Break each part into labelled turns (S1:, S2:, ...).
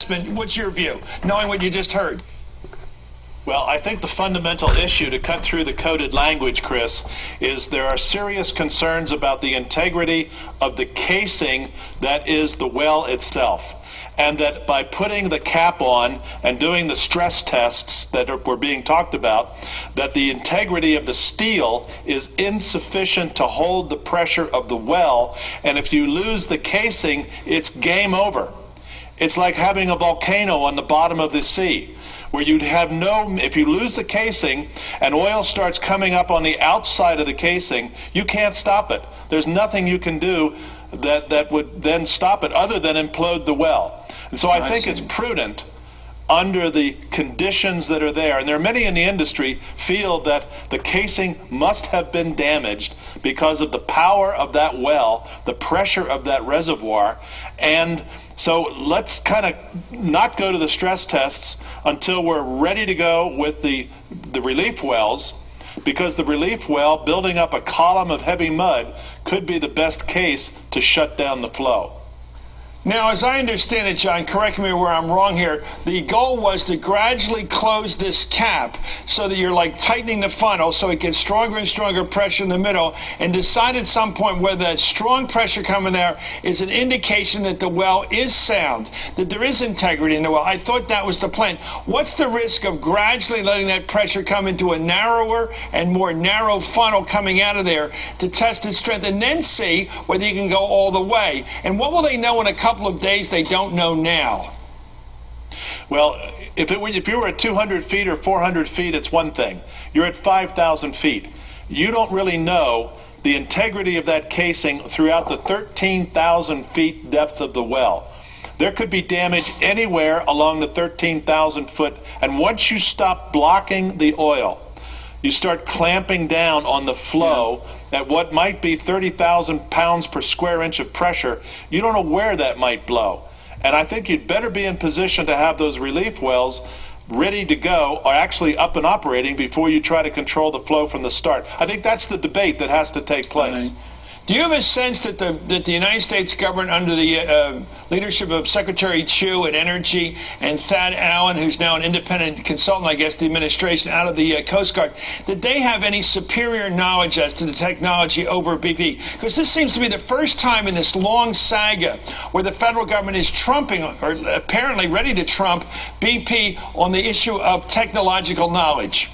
S1: What's your view, knowing what you just heard?
S2: Well, I think the fundamental issue, to cut through the coded language, Chris, is there are serious concerns about the integrity of the casing that is the well itself. And that by putting the cap on and doing the stress tests that were being talked about, that the integrity of the steel is insufficient to hold the pressure of the well. And if you lose the casing, it's game over. It's like having a volcano on the bottom of the sea, where you'd have if you lose the casing and oil starts coming up on the outside of the casing, you can't stop it. There's nothing you can do that would then stop it other than implode the well. And so I think it's prudent, under the conditions that are there, and there are many in the industry feel that the casing must have been damaged because of the power of that well, the pressure of that reservoir. And so let's kind of not go to the stress tests until we're ready to go with the relief wells, because the relief well, building up a column of heavy mud, could be the best case to shut down the flow.
S1: Now, as I understand it, John, correct me where I'm wrong here, the goal was to gradually close this cap so that you're like tightening the funnel so it gets stronger and stronger pressure in the middle, and decide at some point whether that strong pressure coming there is an indication that the well is sound, that there is integrity in the well. I thought that was the plan. What's the risk of gradually letting that pressure come into a narrower and more narrow funnel coming out of there to test its strength and then see whether you can go all the way? And what will they know in a couple of days they don't know now?
S2: Well, if you were at 200 feet or 400 feet, it's one thing. You're at 5,000 feet. You don't really know the integrity of that casing throughout the 13,000 feet depth of the well. There could be damage anywhere along the 13,000 foot, and once you stop blocking the oil, you start clamping down on the flow at what might be 30,000 pounds per square inch of pressure. You don't know where that might blow. And I think you'd better be in position to have those relief wells ready to go, or actually up and operating, before you try to control the flow from the start. I think that's the debate that has to take place.
S1: Do you have a sense that the United States government, under the leadership of Secretary Chu at Energy and Thad Allen, who's now an independent consultant, I guess, the administration out of the Coast Guard, that they have any superior knowledge as to the technology over BP? Because this seems to be the first time in this long saga where the federal government is trumping, or apparently ready to trump, BP on the issue of technological knowledge.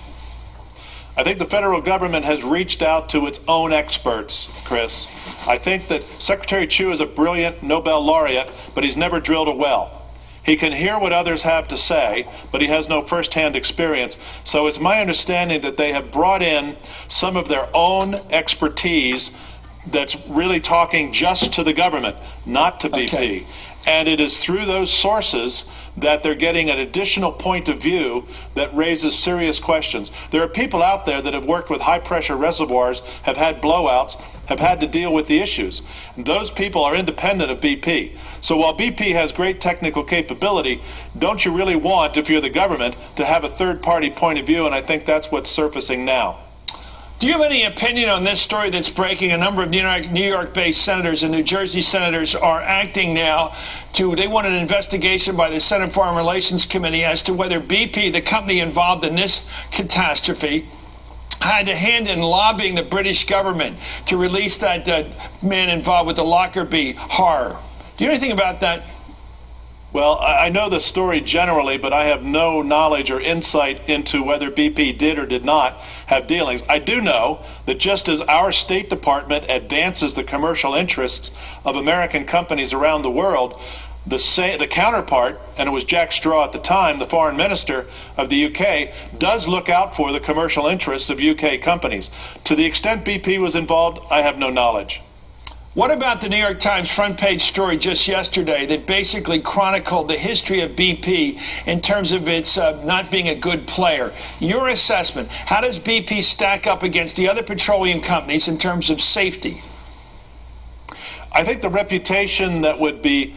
S2: I think the federal government has reached out to its own experts, Chris. I think that Secretary Chu is a brilliant Nobel laureate, but he's never drilled a well. He can hear what others have to say, but he has no first-hand experience. So it's my understanding that they have brought in some of their own expertise that's really talking just to the government, not to BP.
S1: Okay.
S2: And it is through those sources that they're getting an additional point of view that raises serious questions. There are people out there that have worked with high-pressure reservoirs, have had blowouts, have had to deal with the issues. And those people are independent of BP. So while BP has great technical capability, don't you really want, if you're the government, to have a third-party point of view? And I think that's what's surfacing now.
S1: Do you have any opinion on this story that's breaking? A number of New York-based senators and New Jersey senators are acting now they want an investigation by the Senate Foreign Relations Committee as to whether BP, the company involved in this catastrophe, had a hand in lobbying the British government to release that man involved with the Lockerbie horror. Do you know anything about that?
S2: Well, I know the story generally, but I have no knowledge or insight into whether BP did or did not have dealings. I do know that just as our State Department advances the commercial interests of American companies around the world, the counterpart, and it was Jack Straw at the time, the foreign minister of the UK, does look out for the commercial interests of UK companies. To the extent BP was involved, I have no knowledge.
S1: What about the New York Times front page story just yesterday that basically chronicled the history of BP in terms of its not being a good player? Your assessment, how does BP stack up against the other petroleum companies in terms of safety?
S2: I think the reputation that would be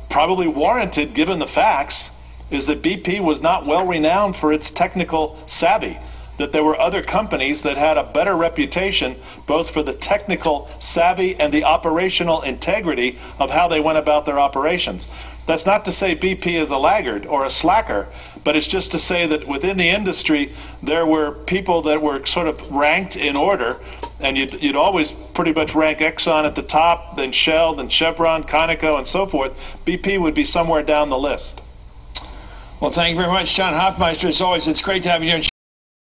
S2: probably warranted given the facts is that BP was not well renowned for its technical savvy, that there were other companies that had a better reputation both for the technical savvy and the operational integrity of how they went about their operations. That's not to say BP is a laggard or a slacker, but it's just to say that within the industry there were people that were sort of ranked in order, and you'd always pretty much rank Exxon at the top, then Shell, then Chevron, Conoco, and so forth. BP would be somewhere down the list.
S1: Well, thank you very much, John Hofmeister. As always, it's great to have you here.